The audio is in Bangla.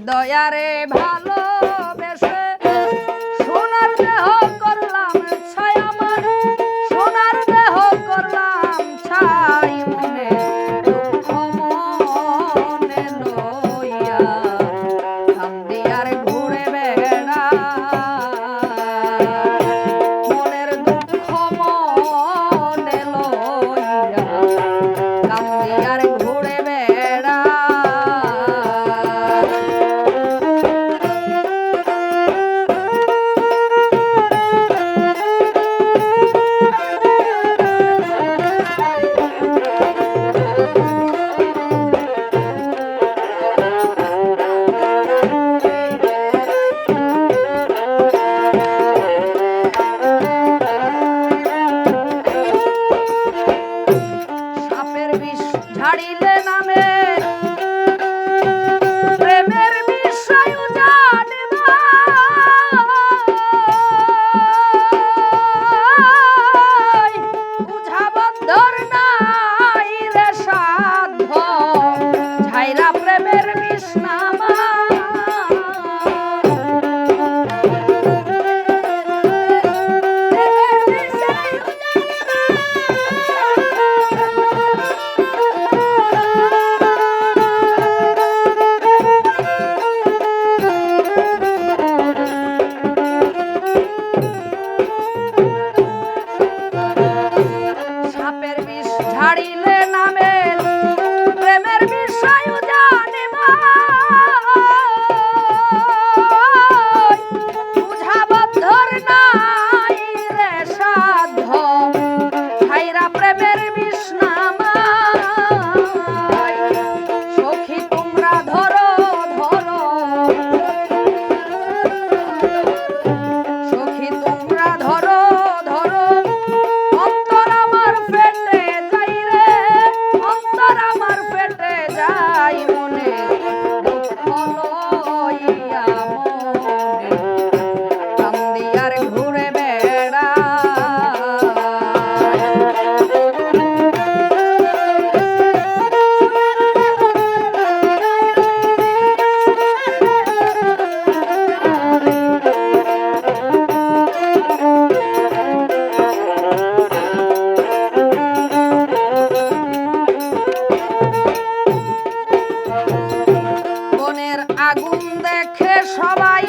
দয়ারে ভালোবেসে সোনার দেহ করলাম ছাই আমার, সোনার দেহ করলাম ছাই মনে দুঃখ মনে লইয়া কান্দি আর ঘুরে বেড়া মনের দুঃখ মনে লইয়া কান্দি আর ঘুরে বেড়া। ঝাড়িলে নামে প্রেমের বিষয় জানিবা বুঝাবন্ধর নাই রে সাধ্য ঝাইরা প্রেমের বিষ নামা ঝাড়িলে নামে প্রেমের বিষয় জানিবা বুঝাবন্ধর নাই রে সাধ্য ঝাইরা প্রেমের বিষ নামা সখী তোমরা ধরো ধরো সখী তোমরা ধরো ধরো অন্তর আমার পেটে যাই রে অন্তর আমার পেটে যাই মনে দুঃখ লইয়া মনে কান্দি আর ঘুরে বেড়া আগুন দেখে সবাই